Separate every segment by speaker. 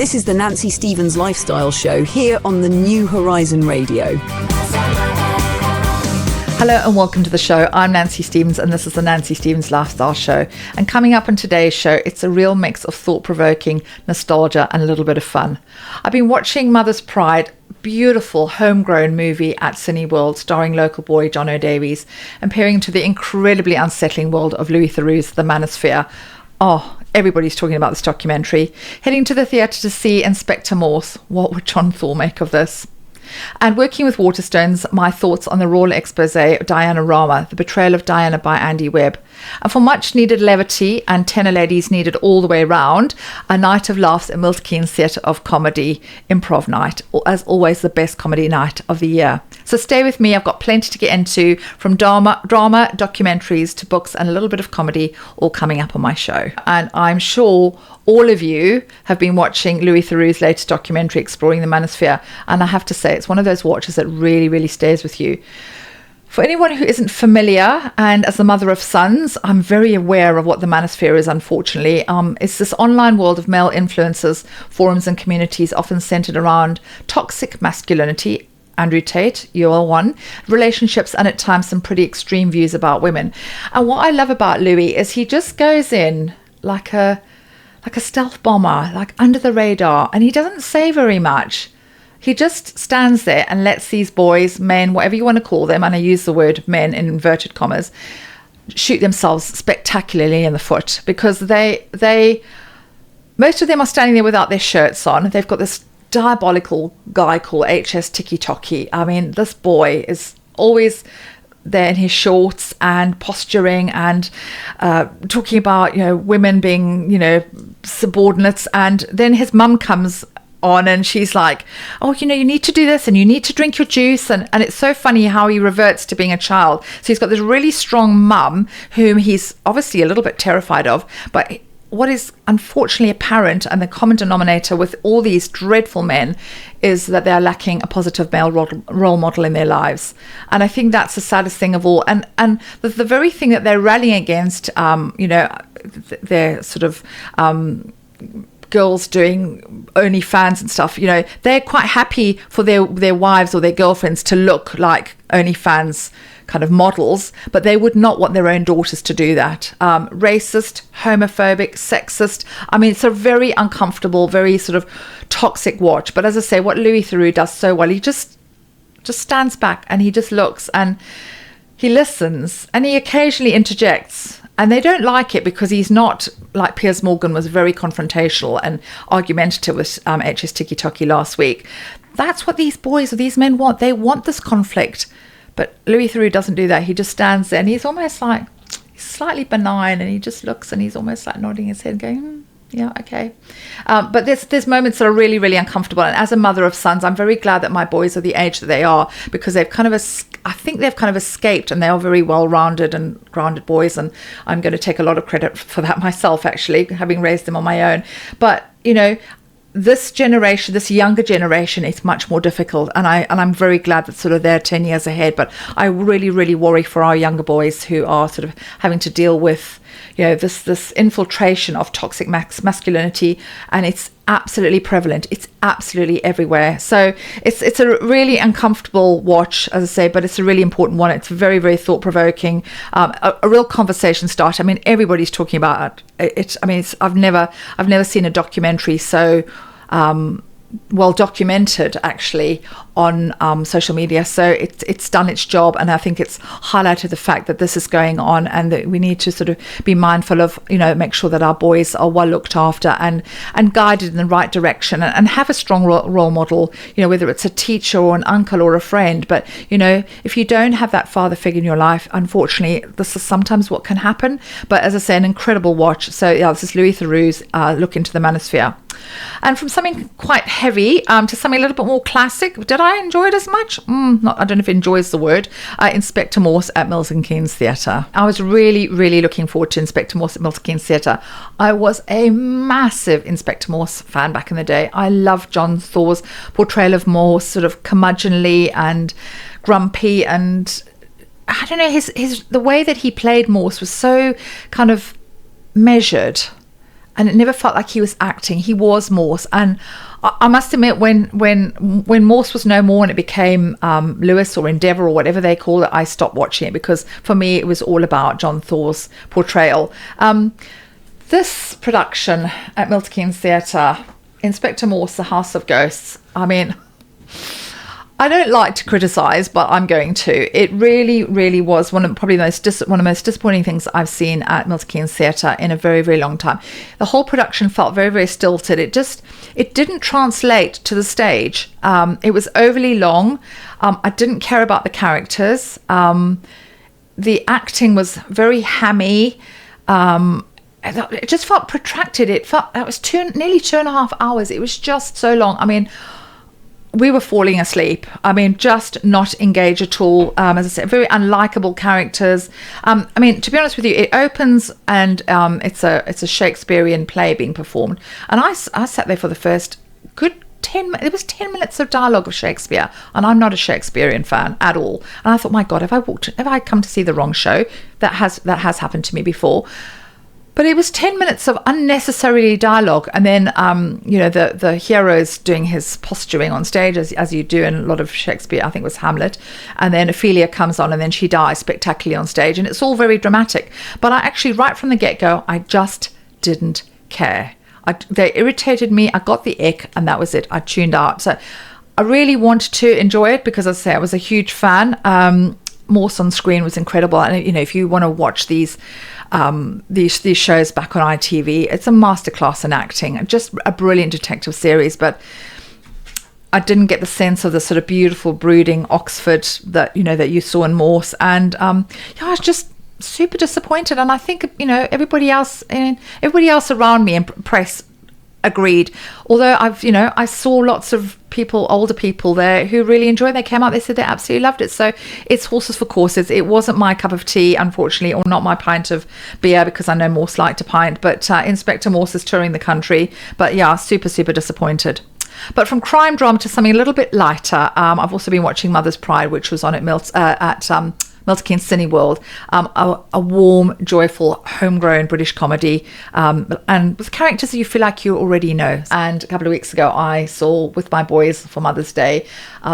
Speaker 1: This is the Nancy Stevens Lifestyle Show here on the New Horizon Radio.
Speaker 2: Hello and welcome to the show. I'm Nancy Stevens and this is the Nancy Stevens Lifestyle Show. And coming up on today's show, it's a real mix of thought-provoking, nostalgia and a little bit of fun. I've been watching Mother's Pride, beautiful homegrown movie at Cineworld starring local boy Jonno Davies and peering into the incredibly unsettling world of Louis Theroux's The Manosphere. Oh, everybody's talking about this documentary. Heading to the theatre to see Inspector Morse. What would John Thor make of this? And working with Waterstones, my thoughts on the royal expose of Diana Rama, The Betrayal of Diana by Andy Webb. And for much needed levity and tenor ladies needed all the way round, a night of laughs at Milton Keynes Theatre of Comedy Improv Night, as always the best comedy night of the year. So stay with me, I've got plenty to get into, from drama, documentaries to books and a little bit of comedy, all coming up on my show. And I'm sure all of you have been watching Louis Theroux's latest documentary, Exploring the Manosphere, and I have to say it's one of those watches that really, really stays with you. For anyone who isn't familiar, and as the mother of sons, I'm very aware of what the Manosphere is, unfortunately. It's this online world of male influencers, forums and communities often centered around toxic masculinity, Andrew Tate, you're one, relationships, and at times some pretty extreme views about women. And what I love about Louis is he just goes in like a stealth bomber, like under the radar, and he doesn't say very much. He just stands there and lets these boys, men, whatever you want to call them, and I use the word men in inverted commas, shoot themselves spectacularly in the foot, because they most of them are standing there without their shirts on. They've got this diabolical guy called HS Tiki Toki. I mean, this boy is always there in his shorts and posturing and talking about, women being, subordinates. And then his mum comes on and she's like, oh, you need to do this and you need to drink your juice. And it's so funny how he reverts to being a child. So he's got this really strong mum whom he's obviously a little bit terrified of. But what is unfortunately apparent, and the common denominator with all these dreadful men, is that they're lacking a positive male role model in their lives. And I think that's the saddest thing of all. And the very thing that they're rallying against, they're sort of girls doing OnlyFans and stuff, they're quite happy for their wives or their girlfriends to look like OnlyFans kind of models, but they would not want their own daughters to do that. Racist, homophobic, sexist. I mean, it's a very uncomfortable, very sort of toxic watch. But as I say, what Louis Theroux does so well, he just stands back and he just looks and he listens and he occasionally interjects. And they don't like it because he's not, like Piers Morgan was very confrontational and argumentative with HS Tiki Toki last week. That's what these boys or these men want. They want this conflict. But Louis Theroux doesn't do that. He just stands there and he's almost like, he's slightly benign, and he just looks and he's almost like nodding his head going, yeah, okay. But there's moments that are really, really uncomfortable. And as a mother of sons, I'm very glad that my boys are the age that they are, because they've kind of, I think they've kind of escaped, and they are very well-rounded and grounded boys. And I'm going to take a lot of credit for that myself, actually, having raised them on my own. But, this generation, this younger generation, is much more difficult, and I'm very glad that sort of they're 10 years ahead. But I really, really worry for our younger boys who are sort of having to deal with, this infiltration of toxic masculinity, and it's absolutely prevalent. It's absolutely everywhere. So it's a really uncomfortable watch, as I say, but it's a really important one. It's very, very thought-provoking, a real conversation starter. I mean, everybody's talking about it. I mean, I've never seen a documentary so well documented, actually, on social media. So it's done its job, and I think it's highlighted the fact that this is going on, and that we need to sort of be mindful of, make sure that our boys are well looked after and guided in the right direction, and have a strong role model, whether it's a teacher or an uncle or a friend. But if you don't have that father figure in your life, unfortunately, this is sometimes what can happen. But as I say, an incredible watch. So yeah, this is Louis Theroux's look into the Manosphere. And from something quite heavy to something a little bit more classic. Did I enjoy it as much? I don't know if enjoy is the word. Inspector Morse at Milton Keynes Theatre. I was really, really looking forward to Inspector Morse at Milton Keynes Theatre. I was a massive Inspector Morse fan back in the day. I loved John Thor's portrayal of Morse, sort of curmudgeonly and grumpy, and I don't know, the way that he played Morse was so kind of measured. and it never felt like he was acting. He was Morse. And I must admit, when Morse was no more and it became Louis or Endeavour or whatever they call it, I stopped watching it, because for me it was all about Jonno Davies' portrayal. This production at Milton Keynes Theatre, Inspector Morse, The House of Ghosts, I mean, I don't like to criticise, but I'm going to. It really, really was one of the most disappointing things I've seen at Milton Keynes Theatre in a very, very long time. The whole production felt very, very stilted. It didn't translate to the stage. It was overly long. I didn't care about the characters. The acting was very hammy. It just felt protracted. It felt that was nearly 2.5 hours. It was just so long. I mean, we were falling asleep. I mean, just not engaged at all. As I said, very unlikable characters. I mean, to be honest with you, it opens and it's a Shakespearean play being performed, and I sat there for the first good 10 minutes. It was 10 minutes of dialogue of Shakespeare, and I'm not a Shakespearean fan at all. And I thought, my God, have I come to see the wrong show? That has happened to me before. But it was 10 minutes of unnecessary dialogue. And then, the hero's doing his posturing on stage, as you do in a lot of Shakespeare. I think it was Hamlet. And then Ophelia comes on, and then she dies spectacularly on stage. And it's all very dramatic. But I actually, right from the get-go, I just didn't care. They irritated me. I got the ick, and that was it. I tuned out. So I really wanted to enjoy it because, as I say, I was a huge fan. Morse on screen was incredible. And, if you want to watch these shows back on ITV, it's a masterclass in acting, just a brilliant detective series. But I didn't get the sense of the sort of beautiful brooding Oxford that you saw in Morse. And I was just super disappointed. And I think everybody else around me in press agreed. Although I saw lots of older people there who really enjoyed it. They came out, they said they absolutely loved it. So it's horses for courses. It wasn't my cup of tea, unfortunately, or not my pint of beer, because I know Morse liked a pint. But Inspector Morse is touring the country. But yeah, super, super disappointed. But from crime drama to something a little bit lighter, I've also been watching Mother's Pride, which was on at Milton Keynes Cineworld, a warm, joyful, homegrown British comedy, and with characters that you feel like you already know. And a couple of weeks ago, I saw with my boys for Mother's Day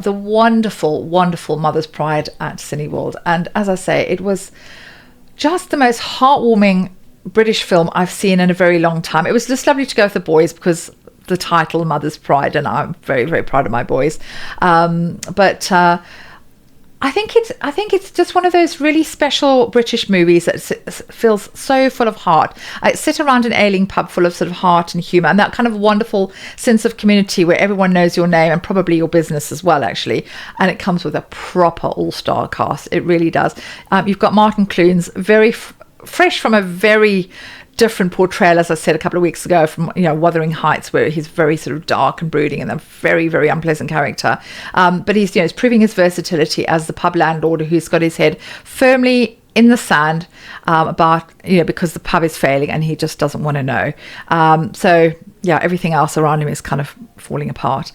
Speaker 2: the wonderful, wonderful Mother's Pride at Cineworld. And as I say, it was just the most heartwarming British film I've seen in a very long time. It was just lovely to go with the boys because the title Mother's Pride, and I'm very, very proud of my boys. I think it's just one of those really special British movies that feels so full of heart. I sit around an ailing pub full of sort of heart and humour, and that kind of wonderful sense of community where everyone knows your name and probably your business as well, actually. And it comes with a proper all-star cast. It really does. You've got Martin Clunes, very fresh from a very different portrayal, as I said a couple of weeks ago, from Wuthering Heights, where he's very sort of dark and brooding and a very, very unpleasant character. But he's he's proving his versatility as the pub landlord who's got his head firmly in the sand about because the pub is failing and he just doesn't want to know. So yeah, everything else around him is kind of falling apart.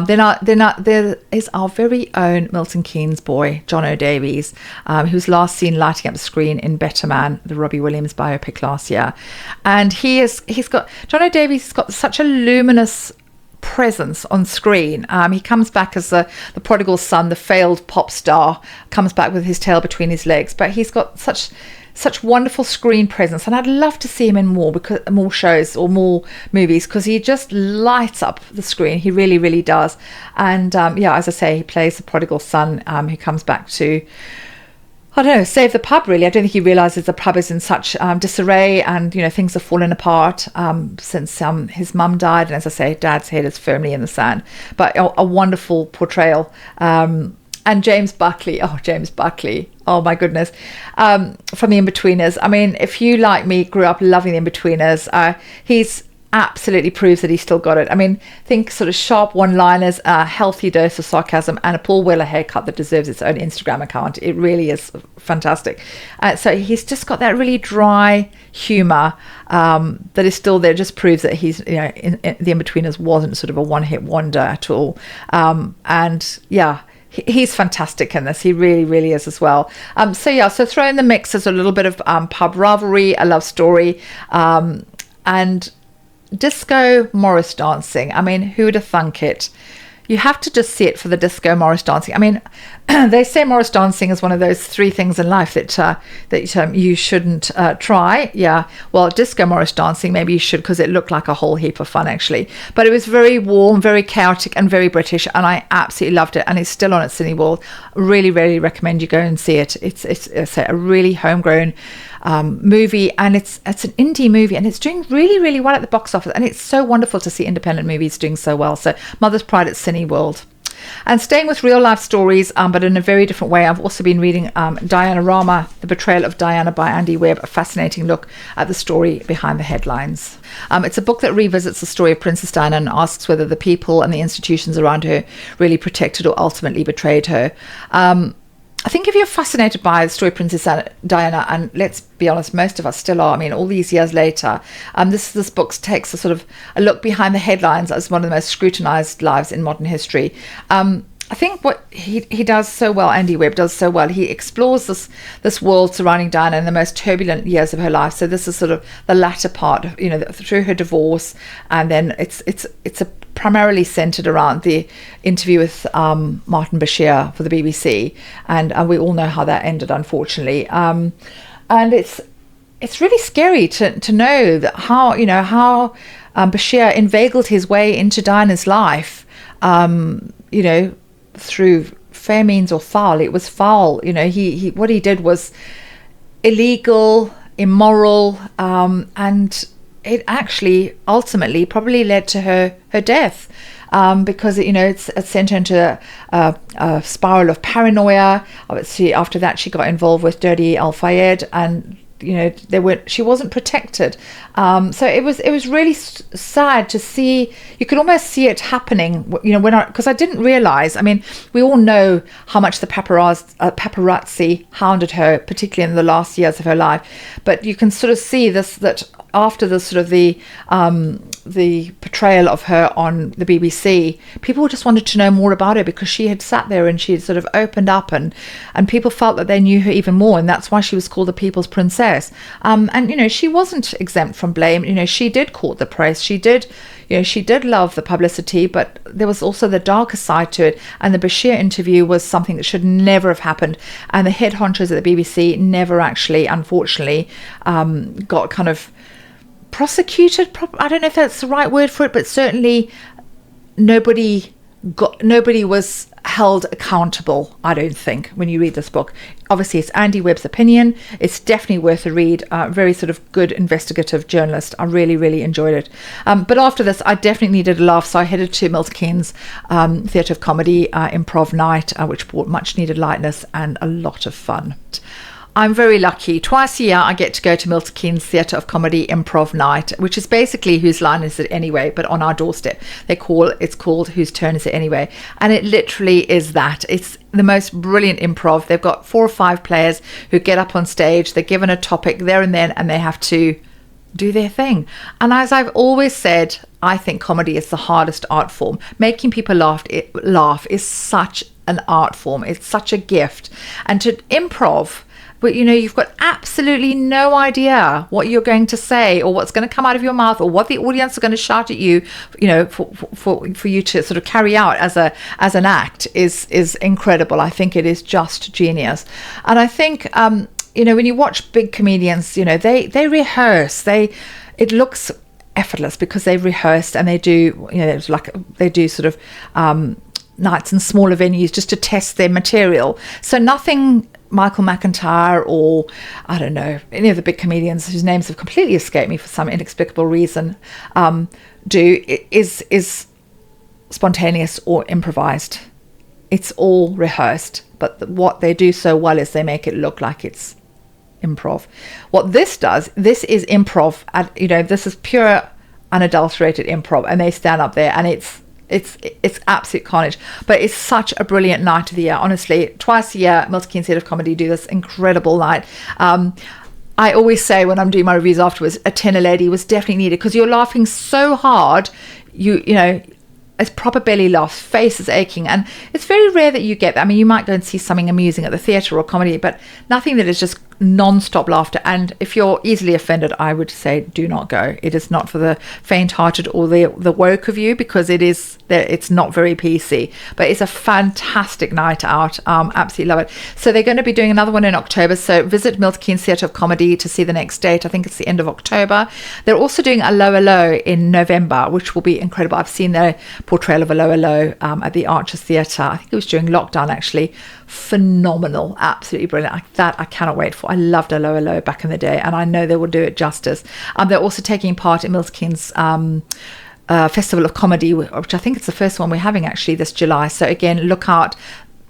Speaker 2: There is our very own Milton Keynes boy, Jonno Davies, who's last seen lighting up the screen in Better Man, the Robbie Williams biopic last year. And Jonno Davies has got such a luminous presence on screen. He comes back as the prodigal son, the failed pop star, comes back with his tail between his legs, but he's got such wonderful screen presence, and I'd love to see him in more shows or more movies, because he just lights up the screen. He really, really does. And as I say, he plays the prodigal son who comes back to, I don't know, save the pub, really. I don't think he realises the pub is in such disarray, and things have fallen apart since his mum died, and as I say, Dad's head is firmly in the sand. But a wonderful portrayal. And James Buckley, oh my goodness, from The Inbetweeners. I mean, if you, like me, grew up loving The Inbetweeners, he's absolutely proves that he's still got it. I mean, think sort of sharp one-liners, a healthy dose of sarcasm, and a Paul Weller haircut that deserves its own Instagram account. It really is fantastic. So he's just got that really dry humour that is still there. Just proves that he's, in The Inbetweeners wasn't sort of a one-hit wonder at all. And yeah, he's fantastic in this. He really, really is as well. So throw in the mix as a little bit of pub rivalry, a love story, and disco Morris dancing. I mean, who'd have thunk it? You have to just see it for the disco Morris dancing. I mean, they say Morris dancing is one of those 3 things in life that you shouldn't try. Yeah, well, disco Morris dancing, maybe you should, because it looked like a whole heap of fun, actually. But it was very warm, very chaotic, and very British, and I absolutely loved it. And it's still on at Cineworld. Really, really recommend you go and see it. It's a really homegrown movie, and it's an indie movie, and it's doing really, really well at the box office, and it's so wonderful to see independent movies doing so well. So Mother's Pride at Cineworld. And staying with real life stories, but in a very different way, I've also been reading Diana Rama, The Betrayal of Diana by Andy Webb, a fascinating look at the story behind the headlines. It's a book that revisits the story of Princess Diana and asks whether the people and the institutions around her really protected or ultimately betrayed her. I think if you're fascinated by the story of Princess Diana, and let's be honest, most of us still are, I mean, all these years later, this book takes a sort of a look behind the headlines as one of the most scrutinised lives in modern history. I think what he does so well, Andy Webb does so well, he explores this world surrounding Diana in the most turbulent years of her life. So this is sort of the latter part, through her divorce, and then it's primarily centered around the interview with Martin Bashir for the BBC, and we all know how that ended, unfortunately. And it's really scary to know that how Bashir inveigled his way into Diana's life, through fair means or foul. It was foul. He what he did was illegal, immoral, and it actually ultimately probably led to her death, because it sent her into a spiral of paranoia. Obviously, after that, she got involved with Dirty Al Fayed, and she wasn't protected. So it was really sad to see. You could almost see it happening, because I didn't realize. I mean, we all know how much the paparazzi hounded her, particularly in the last years of her life. But you can sort of see that after the sort of the portrayal of her on the BBC, people just wanted to know more about her, because she had sat there and she had sort of opened up, and people felt that they knew her even more, and that's why she was called the People's Princess. And she wasn't exempt from blame. She did court the press. She did love the publicity, but there was also the darker side to it. And the Bashir interview was something that should never have happened. And the head honchos at the BBC never actually, unfortunately, got kind of prosecuted. I don't know if that's the right word for it, but certainly nobody was held accountable, I don't think, when you read this book. Obviously, it's Andy Webb's opinion. It's definitely worth a read. Very sort of good investigative journalist. I really, really enjoyed it. But after this, I definitely needed a laugh, so I headed to Milton Keynes Theatre of Comedy Improv Night, which brought much needed lightness and a lot of fun. I'm very lucky. Twice a year I get to go to Milton Keynes Theatre of Comedy Improv Night, which is basically Whose Line Is It Anyway, but on our doorstep. It's called Whose Turn Is It Anyway? And it literally is that. It's the most brilliant improv. They've got 4 or 5 players who get up on stage. They're given a topic there and then, and they have to do their thing. And as I've always said, I think comedy is the hardest art form. Making people laugh is such an art form. It's such a gift. And to improv, but you've got absolutely no idea what you're going to say or what's going to come out of your mouth or what the audience are going to shout at you, for you to sort of carry out as an act is incredible. I think it is just genius. And I think when you watch big comedians, they rehearse. It looks effortless because they've rehearsed, and they do they do sort of nights in smaller venues just to test their material. So nothing Michael McIntyre or, I don't know, any of the big comedians whose names have completely escaped me for some inexplicable reason, do is spontaneous or improvised. It's all rehearsed, but what they do so well is they make it look like it's improv. What this does, this is improv. This is pure unadulterated improv, and they stand up there and it's absolute carnage, but it's such a brilliant night of the year. Honestly, twice a year, Milton Keynes Theatre of Comedy do this incredible night. I always say when I'm doing my reviews afterwards, a tenor lady was definitely needed, because you're laughing so hard, it's proper belly laugh, face is aching, and it's very rare that you get that. I mean, you might go and see something amusing at the theatre or comedy, but nothing that is just non-stop laughter. And if you're easily offended, I would say do not go. It is not for the faint-hearted or the woke of you, because it's not very PC, but it's a fantastic night out. Absolutely love it. So they're going to be doing another one in October, so visit Milton Keynes Theatre of Comedy to see the next date. I think it's the end of October. They're also doing a Lower Low in November, which will be incredible. I've seen their portrayal of a Lower Low at the Archers Theatre. I think it was during lockdown, actually. Phenomenal, absolutely brilliant. That I cannot wait for. I loved a Lower Low back in the day, and I know they will do it justice. They're also taking part in Milton Keynes Festival of Comedy, which I think it's the first one we're having actually this July. So again, look out.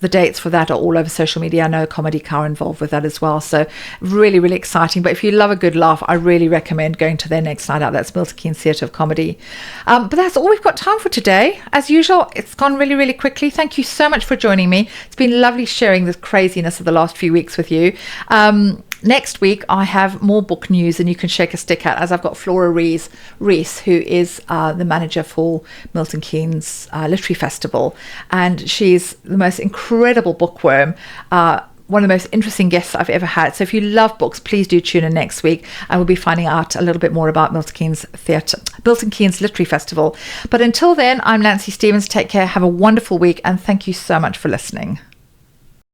Speaker 2: The dates for that are all over social media. I know Comedy Car involved with that as well. So really, really exciting. But if you love a good laugh, I really recommend going to their next night out. That's Milton Keynes Theatre of Comedy. But that's all we've got time for today. As usual, it's gone really, really quickly. Thank you so much for joining me. It's been lovely sharing the craziness of the last few weeks with you. Next week, I have more book news and you can shake a stick at, as I've got Flora Rees, who is the manager for Milton Keynes Literary Festival. And she's the most incredible bookworm, one of the most interesting guests I've ever had. So if you love books, please do tune in next week, and we'll be finding out a little bit more about Milton Keynes Literary Festival. But until then, I'm Nancy Stevens. Take care, have a wonderful week, and thank you so much for listening.